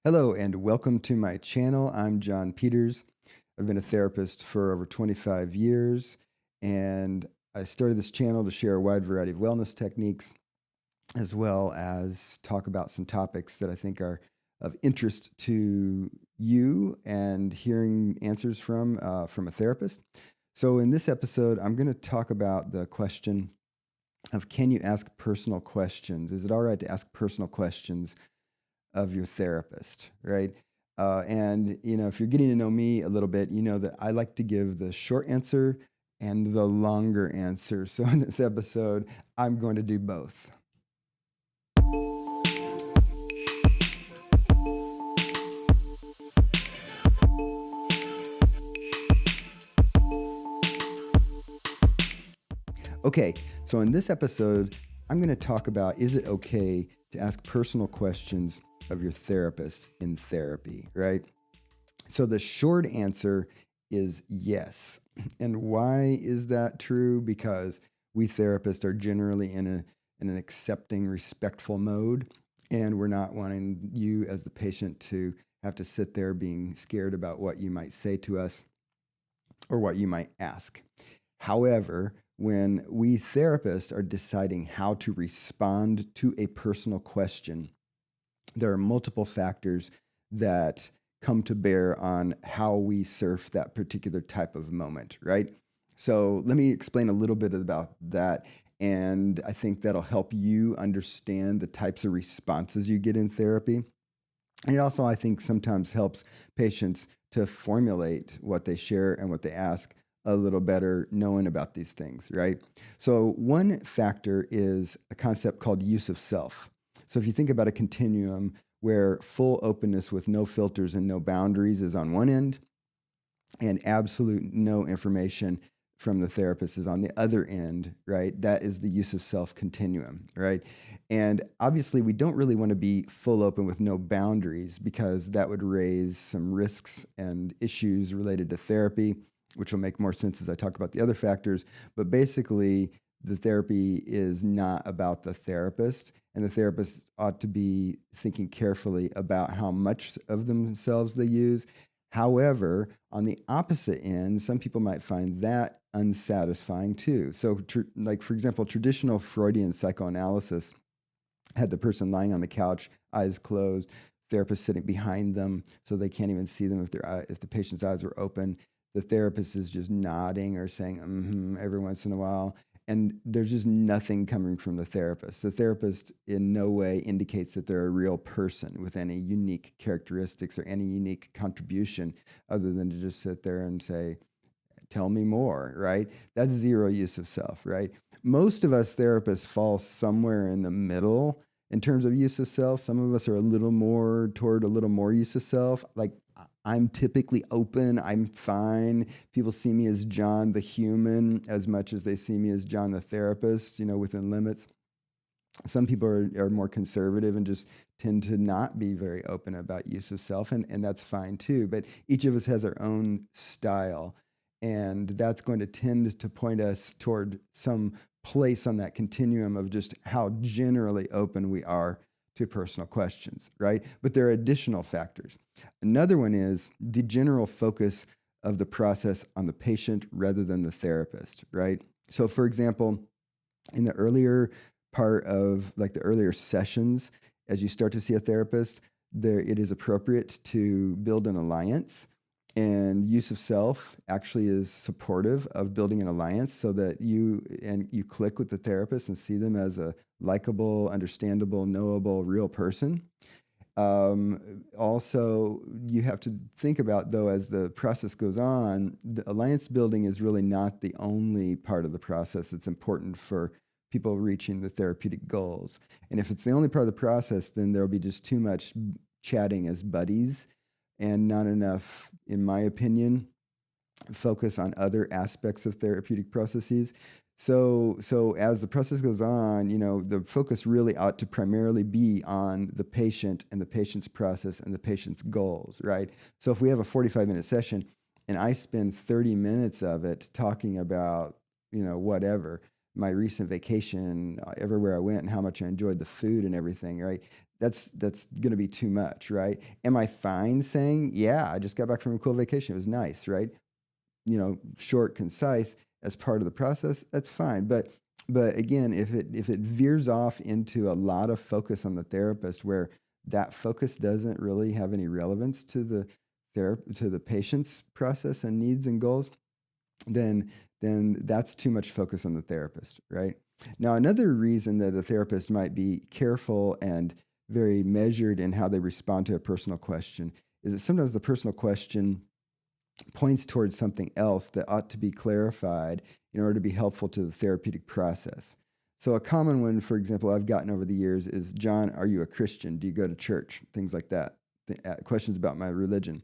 Hello and welcome to my channel. I'm John Peters. I've been a therapist for over 25 years, and I started this channel to share a wide variety of wellness techniques as well as talk about some topics that I think are of interest to you and hearing answers from a therapist. So in this episode, I'm going to talk about the question of, can you ask personal questions? Is it all right to ask personal questions of your therapist, right? And if you're getting to know me a little bit, you know that I like to give the short answer and the longer answer. So in this episode, I'm going to do both. Okay, so in this episode, I'm going to talk about, is it okay to ask personal questions of your therapist in therapy, right? So the short answer is yes. And why is that true? Because we therapists are generally in an accepting, respectful mode, and we're not wanting you as the patient to have to sit there being scared about what you might say to us or what you might ask. However, when we therapists are deciding how to respond to a personal question, there are multiple factors that come to bear on how we surf that particular type of moment, right? So let me explain a little bit about that. And I think that'll help you understand the types of responses you get in therapy. And it also, I think, sometimes helps patients to formulate what they share and what they ask a little better, knowing about these things, right? So, one factor is a concept called use of self. So, if you think about a continuum where full openness with no filters and no boundaries is on one end, and absolute no information from the therapist is on the other end, right? That is the use of self continuum, right? And obviously, we don't really want to be full open with no boundaries because that would raise some risks and issues related to therapy, which will make more sense as I talk about the other factors. But basically, the therapy is not about the therapist, and the therapist ought to be thinking carefully about how much of themselves they use. However, on the opposite end, some people might find that unsatisfying too. So, like for example, traditional Freudian psychoanalysis had the person lying on the couch, eyes closed, therapist sitting behind them, so they can't even see them if the patient's eyes were open. The therapist is just nodding or saying every once in a while, and there's just nothing coming from the therapist. The therapist in no way indicates that they're a real person with any unique characteristics or any unique contribution other than to just sit there and say, tell me more, right? That's zero use of self, right? Most of us therapists fall somewhere in the middle in terms of use of self. Some of us are a little more toward a little more use of self. Like, I'm typically open. I'm fine. People see me as John the human as much as they see me as John the therapist, within limits. Some people are more conservative and just tend to not be very open about use of self, and that's fine too. But each of us has our own style, and that's going to tend to point us toward some place on that continuum of just how generally open we are to personal questions, right? But there are additional factors. Another one is the general focus of the process on the patient rather than the therapist, right? So, for example, in the earlier part of like the earlier sessions, as you start to see a therapist, there it is appropriate to build an alliance. And use of self actually is supportive of building an alliance so that you click with the therapist and see them as a likable, understandable, knowable, real person. Also, you have to think about, though, as the process goes on, the alliance building is really not the only part of the process that's important for people reaching the therapeutic goals. And if it's the only part of the process, then there'll be just too much chatting as buddies and not enough, in my opinion, focus on other aspects of therapeutic processes. So as the process goes on, the focus really ought to primarily be on the patient and the patient's process and the patient's goals, right? So if we have a 45-minute session and I spend 30 minutes of it talking about, whatever, my recent vacation, everywhere I went and how much I enjoyed the food and everything, right? that's going to be too much, right? Am I fine saying, yeah, I just got back from a cool vacation. It was nice, right? Short, concise as part of the process, that's fine. But again, if it veers off into a lot of focus on the therapist, where that focus doesn't really have any relevance to the patient's process and needs and goals, then that's too much focus on the therapist, right? Now, another reason that a therapist might be careful and very measured in how they respond to a personal question is that sometimes the personal question points towards something else that ought to be clarified in order to be helpful to the therapeutic process. So a common one, for example, I've gotten over the years is, John, are you a Christian? Do you go to church? Things like that. Questions about my religion.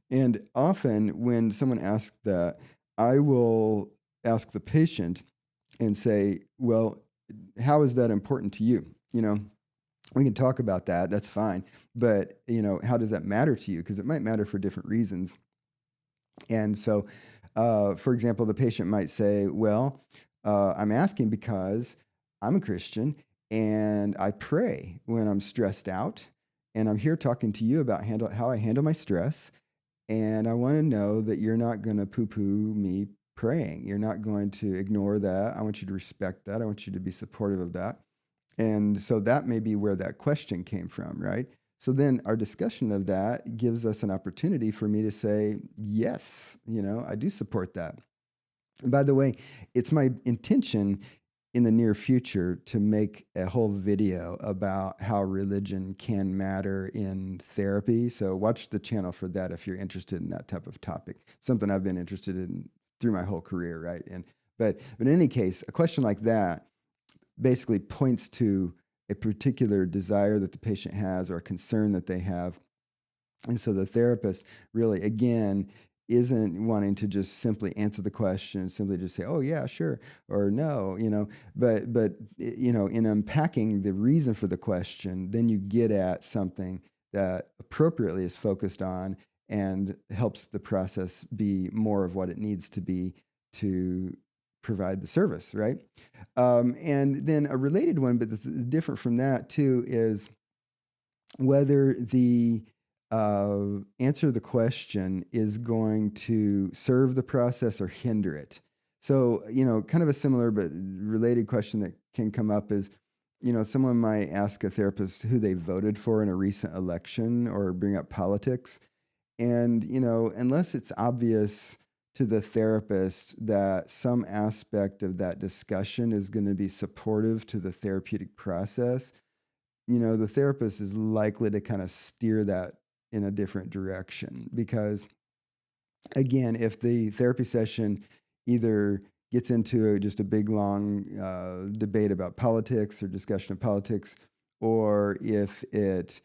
And often when someone asks that, I will ask the patient and say, well, how is that important to you? We can talk about that. That's fine. But, how does that matter to you? Because it might matter for different reasons. And so, for example, the patient might say, well, I'm asking because I'm a Christian and I pray when I'm stressed out. And I'm here talking to you about how I handle my stress. And I want to know that you're not going to poo poo me praying. You're not going to ignore that. I want you to respect that. I want you to be supportive of that. And so that may be where that question came from, right? So then our discussion of that gives us an opportunity for me to say, yes, I do support that. And by the way, it's my intention in the near future to make a whole video about how religion can matter in therapy. So watch the channel for that if you're interested in that type of topic. Something I've been interested in through my whole career, right? But in any case, a question like that basically points to a particular desire that the patient has or a concern that they have. And so the therapist really, again, isn't wanting to just simply answer the question, simply just say, "Oh yeah, sure," or "No," But in unpacking the reason for the question, then you get at something that appropriately is focused on and helps the process be more of what it needs to be to provide the service, right? And then a related one, but this is different from that too, is whether the answer to the question is going to serve the process or hinder it. So, kind of a similar but related question that can come up is, someone might ask a therapist who they voted for in a recent election or bring up politics. And, unless it's obvious to the therapist that some aspect of that discussion is going to be supportive to the therapeutic process, the therapist is likely to kind of steer that in a different direction. Because, again, if the therapy session either gets into just a big, long debate about politics or discussion of politics, or if it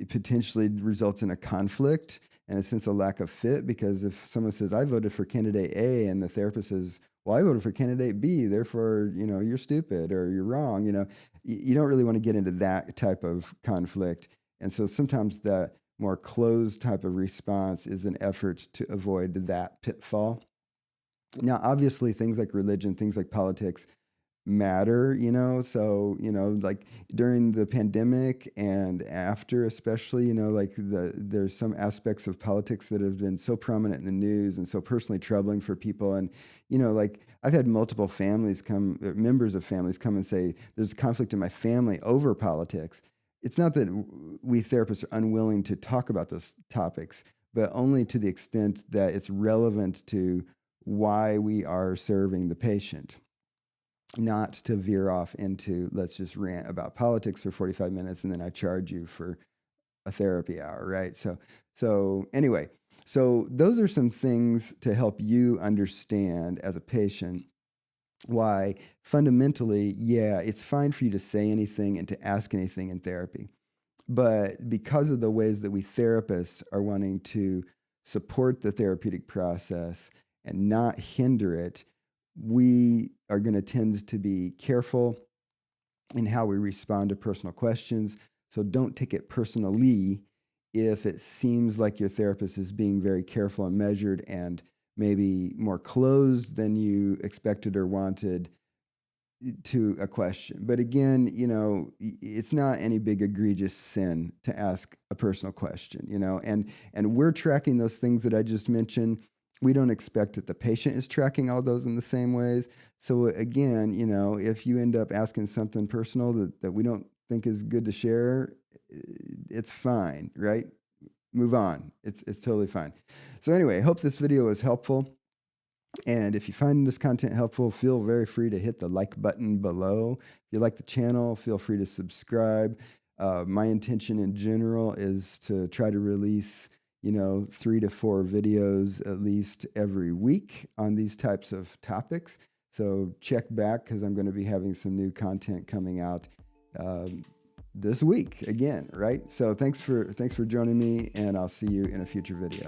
potentially results in a conflict and a sense of lack of fit, because if someone says, I voted for candidate A, and the therapist says, well, I voted for candidate B, therefore, you're stupid or you're wrong, you don't really want to get into that type of conflict. And so sometimes the more closed type of response is an effort to avoid that pitfall. Now, obviously, things like religion, things like politics matter, so, like during the pandemic and after, especially, there's some aspects of politics that have been so prominent in the news and so personally troubling for people. And, like I've had multiple members of families come and say, there's conflict in my family over politics. It's not that we therapists are unwilling to talk about those topics, but only to the extent that it's relevant to why we are serving the patient, not to veer off into, let's just rant about politics for 45 minutes and then I charge you for a therapy hour, right? So anyway, so those are some things to help you understand as a patient why fundamentally, yeah, it's fine for you to say anything and to ask anything in therapy. But because of the ways that we therapists are wanting to support the therapeutic process and not hinder it, we are going to tend to be careful in how we respond to personal questions. So don't take it personally if it seems like your therapist is being very careful and measured and maybe more closed than you expected or wanted. to a question. But again, it's not any big egregious sin to ask a personal question, and we're tracking those things that I just mentioned. We don't expect that the patient is tracking all those in the same ways. So again, if you end up asking something personal that we don't think is good to share, it's fine, right? Move on. It's totally fine. So anyway, I hope this video was helpful. And if you find this content helpful, feel very free to hit the like button below. If you like the channel, feel free to subscribe. My intention in general is to try to release, 3 to 4 videos at least every week on these types of topics. So check back because I'm going to be having some new content coming out this week again, right? So thanks for joining me, and I'll see you in a future video.